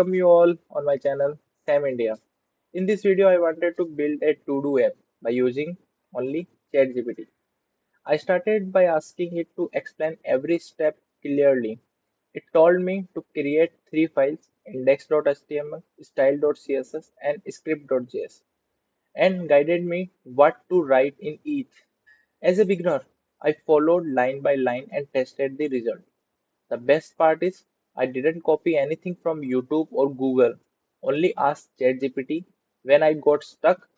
welcome you all on my channel Sam India. In this video, I wanted to build a to-do app by using only ChatGPT. I started by asking it to explain every step clearly. It told me to create three files: index.html, style.css, and script.js, and guided me what to write in each. As a beginner, I followed line by line and tested the result. The best part is I didn't copy anything from YouTube or Google, only asked ChatGPT when I got stuck.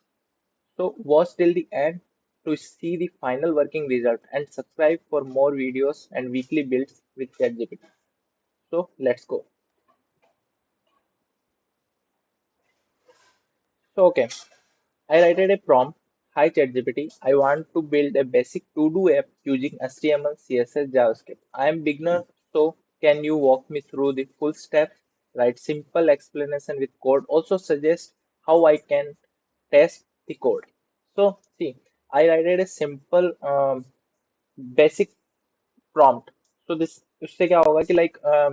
So watch till the end to see the final working result and subscribe for more videos and weekly builds with ChatGPT. So let's go. So okay, I wrote a prompt. Hi ChatGPT, I want to build a basic to-do app using HTML, CSS, JavaScript. I am beginner, so can you walk me through the full steps? Write simple explanation with code. Also suggest how I can test the code. So see, I wrote a simple basic prompt. So this उससे क्या होगा कि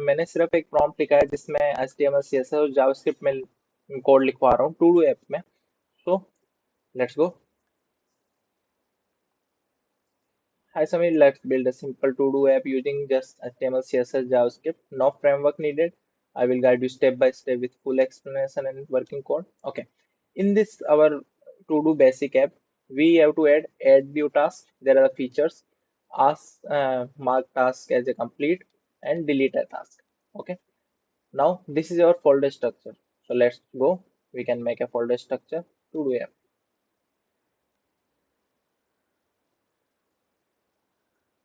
मैंने सिर्फ एक prompt लिखा है जिसमें HTML, CSS और JavaScript में कोड लिखवा रहा हूँ to do app में. So let's go. Hi Samir, let's build a simple to-do app using just HTML, CSS, JavaScript. No framework needed. I will guide you step by step with full explanation and working code. Okay. In this our to-do basic app, we have to add new task. There are features. Ask mark task as a complete and delete a task. Okay. Now this is our folder structure. So let's go. We can make a folder structure to-do app.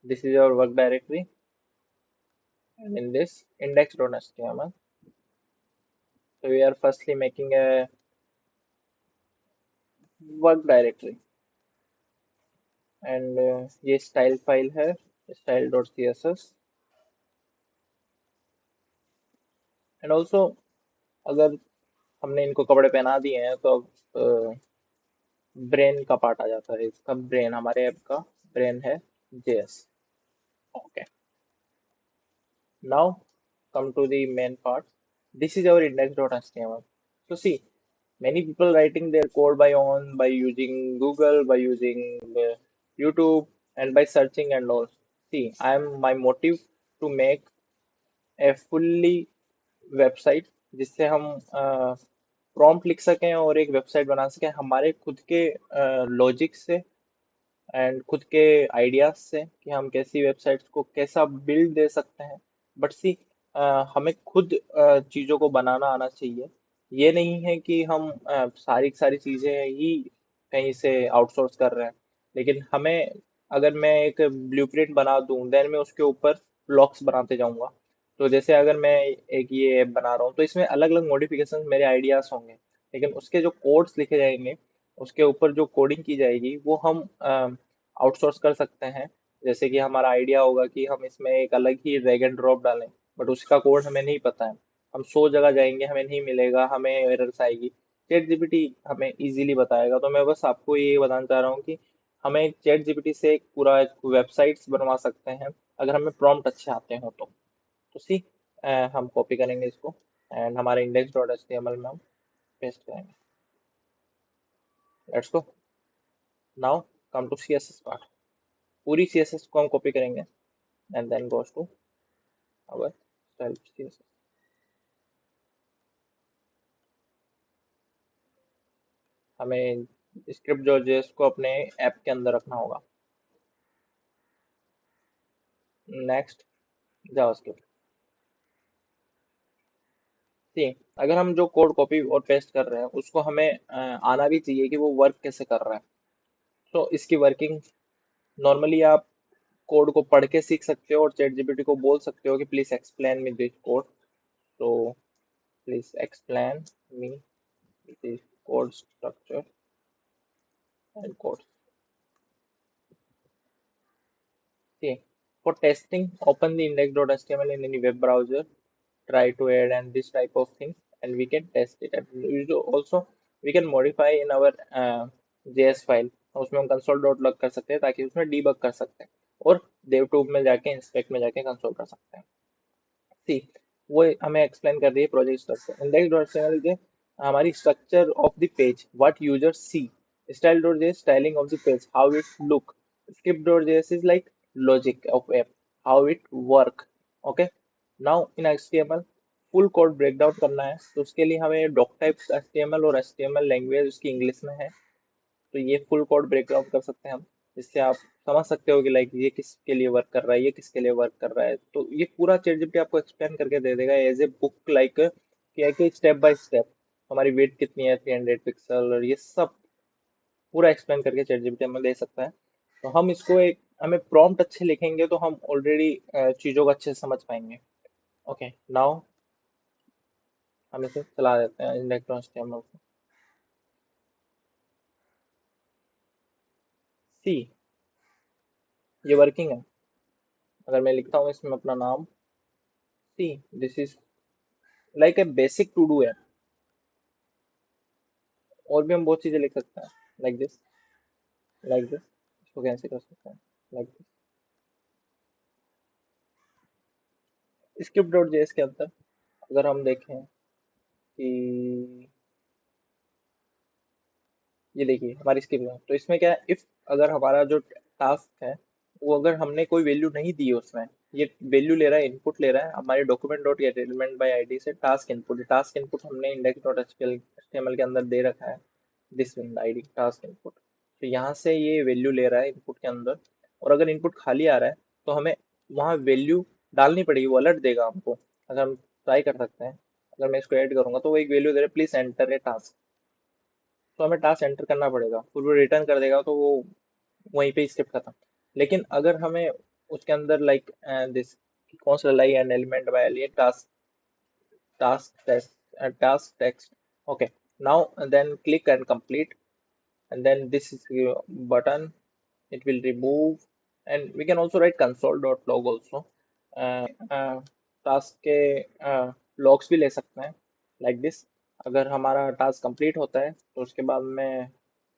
This is our work directory. And in this index.html. So we are firstly making a work directory and ये style file है style.css and also अगर हमने इनको कपड़े पहना दिए हैं तो अब ब्रेन का पार्ट आ जाता है इसका ब्रेन हमारे ऐप का ब्रेन है JS. Okay, now come to the main part. This is our index.html. So see, many people writing their code by using Google, by using YouTube, and by searching and all. See, my motive to make a fully website जिससे हम prompt लिख सकें और एक website बना सकें हमारे खुद के लॉजिक से एंड खुद के आइडियाज से कि हम कैसी वेबसाइट्स को कैसा बिल्ड दे सकते हैं. बट सी, हमें खुद चीज़ों को बनाना आना चाहिए. ये नहीं है कि हम सारी सारी चीज़ें ही कहीं से आउटसोर्स कर रहे हैं. लेकिन हमें अगर मैं एक ब्लूप्रिंट बना दूं देन मैं उसके ऊपर ब्लॉक्स बनाते जाऊंगा. तो जैसे अगर मैं एक ये ऐप बना रहा हूँ तो इसमें अलग अलग मॉडिफिकेशन मेरे आइडियाज होंगे, लेकिन उसके जो कोड्स लिखे जाएंगे उसके ऊपर जो कोडिंग की जाएगी वो हम आउटसोर्स कर सकते हैं. जैसे कि हमारा आइडिया होगा कि हम इसमें एक अलग ही ड्रैग एंड ड्रॉप डालें, बट उसका कोड हमें नहीं पता है. हम 100 जगह जाएंगे, हमें नहीं मिलेगा, हमें एरर्स आएगी. चैट जीपीटी हमें इजीली बताएगा. तो मैं बस आपको ये बताना चाह रहा हूँ कि हमें चैट जीपीटी से एक पूरा एक वेबसाइट्स बनवा सकते हैं अगर हमें प्रॉम्प्ट अच्छे आते हो तो सी, हम कॉपी करेंगे इसको एंड हमारे index dot H T M L में हम पेस्ट करेंगे. Let's go. Now come to C S S part. पूरी सी एस एस को हम कॉपी करेंगे and then goes to our style C S S. हमें स्क्रिप्ट जो है इसको अपने ऐप के अंदर रखना होगा. Next, JavaScript. सी, अगर हम जो कोड कॉपी और पेस्ट कर रहे हैं उसको हमें आना भी चाहिए कि वो वर्क कैसे कर रहा है. तो इसकी वर्किंग नॉर्मली आप कोड को पढ़ के सीख सकते हो और चैट जीपीटी को बोल सकते हो कि please explain me this code. तो please explain me this code structure and code. See, for testing, open the index.html in any web browser, try to add and this type of thing, and we can test it. And also, we can modify in our JS file. उसमें हम console.log कर सकते हैं ताकि उसमें debug कर सकते हैं और DevTools में जाके इंस्पेक्ट में जाके कंसोल कर सकते हैं. सी, वो हमें एक्सप्लेन कर रही है project structure. Index dot HTML जो हमारी structure of the page, what user see. Style dot JS styling of the page, how it look. Script dot JS is like logic of app, how it work. Okay, now in HTML full code break down करना है, तो उसके लिए हमें doc type HTML और HTML language उसकी English में है, तो ये फुल कोड ब्रेकडाउन कर सकते हैं हम, जिससे आप समझ सकते हो कि लाइक ये किसके लिए वर्क कर रहा है, ये किसके लिए वर्क कर रहा है। तो ये पूरा चैट जीपीटी आपको एक्सप्लेन करके दे देगा एज ए बुक, लाइक क्या है कि स्टेप बाय स्टेप हमारी वेट कितनी है, 300 पिक्सल, और ये सब पूरा एक्सप्लेन करके चैट जीपीटी हमें दे सकता है। तो हम इसको एक, हमें प्रॉम्प्ट अच्छे लिखेंगे तो हम ऑलरेडी चीज़ों को अच्छे से समझ पाएंगे। ओके, नाउ हम इसे चला देते हैं इंडेक्स को। सी, ये वर्किंग है। अगर मैं लिखता हूँ इसमें अपना नाम, see this is like a basic to do है। और भी हम बहुत चीजें लिख सकते हैं, लाइक दिस, लाइक दिस, इसको कैसे कर सकते हैं, like this. Script dot JS के अंदर अगर हम देखें कि ये देखिए हमारी स्क्रिप्ट है, तो इसमें क्या है, इफ अगर हमारा जो टास्क है वो अगर हमने कोई वैल्यू नहीं दी है उसमें, ये वैल्यू ले रहा है, इनपुट ले रहा है हमारे document dot gate element by ID से टास्क इनपुट हमने इंडेक्स डॉट एचटीएमएल के अंदर दे रखा है, this in ID task input. तो यहाँ से ये वैल्यू ले रहा है इनपुट के अंदर, और अगर इनपुट खाली आ रहा है तो हमें वहाँ वैल्यू डालनी पड़ेगी, वो अलर्ट देगा हमको। अगर हम ट्राई कर सकते हैं, अगर मैं इसको ऐड करूंगा तो वो एक वैल्यू दे रहा है, प्लीज एंटर ए टास्क। तो हमें टास्क एंटर करना पड़ेगा, फिर वो रिटर्न कर देगा, तो वो वहीं पे स्क्रिप्ट खत्म। लेकिन अगर हमें उसके अंदर लाइक दिस, कौन सा लाई एंड एलिमेंट बाय लिए task, task text. Okay, now then click and complete, and then this is your button, it will remove, and we can also write console.log also। Task के logs भी ले सकते हैं, like this. अगर हमारा task complete होता है तो उसके बाद में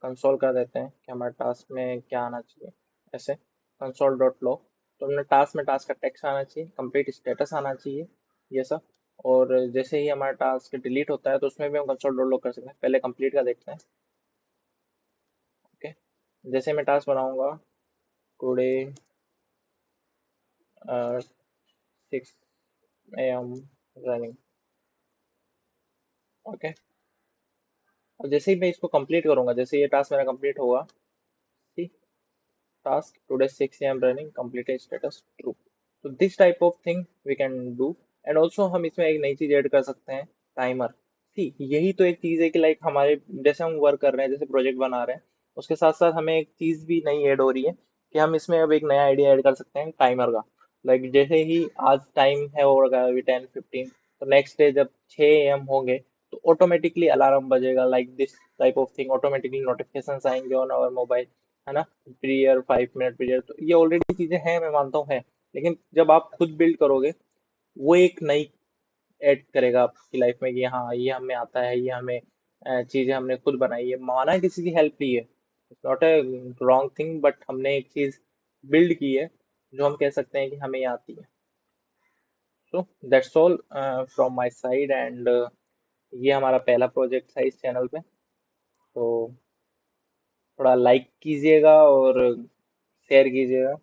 कंसोल कर देते हैं कि हमारे टास्क में क्या आना चाहिए, ऐसे console.log। तो हमने टास्क में टास्क का टेक्स्ट आना चाहिए, कंप्लीट स्टेटस आना चाहिए, ये सब। और जैसे ही हमारा टास्क डिलीट होता है तो उसमें भी हम console.log कर सकते हैं। पहले कंप्लीट का देखते हैं। ओके, जैसे मैं टास्क बनाऊंगा, टुडे 6 AM रनिंग। ओके, अब जैसे ही मैं इसको कंप्लीट करूंगा, जैसे ये टास्क मेरा कंप्लीट होगा, see task today 6 AM running completed status true. तो this type of thing we can do. And also हम इसमें एक नई चीज ऐड कर सकते हैं, टाइमर। सी, यही तो एक चीज है कि लाइक हमारे जैसे हम वर्क कर रहे हैं, जैसे प्रोजेक्ट बना रहे हैं, उसके साथ साथ हमें एक चीज भी नई ऐड हो रही है कि हम इसमें अब एक नया आइडिया ऐड कर सकते हैं टाइमर का। लाइक जैसे ही आज टाइम है होगा अभी 10:15, तो नेक्स्ट डे जब 6 AM होंगे तो ऑटोमेटिकली अलार्म बजेगा, like this type of thing. Automatically notification आएंगे ऑन आवर मोबाइल, है ना, पीरियड 5 मिनट पीरियड। तो ये ऑलरेडी चीजें हैं, मैं मानता हूँ है, लेकिन जब आप खुद बिल्ड करोगे, वो एक नई ऐड करेगा आपकी लाइफ में कि हाँ ये हमें आता है, ये हमें चीजें हमने खुद बनाई है, माना है किसी की हेल्प ली है, it's not a wrong thing, but हमने एक चीज बिल्ड की है जो हम कह सकते हैं कि हमें ये आती है। So that's all from my side, and ये हमारा पहला प्रोजेक्ट था इस चैनल पे। तो थोड़ा लाइक कीजिएगा और शेयर कीजिएगा।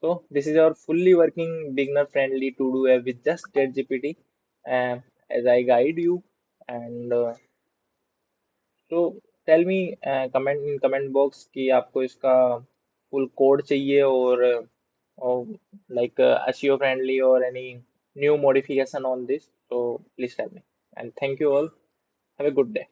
So this is our fully working beginner friendly to do app with just ChatGPT, as I guide you. And so tell me, comment box कि आपको इसका full code चाहिए, और like SEO friendly or any new modification on this. So please tell me. And thank you all. Have a good day.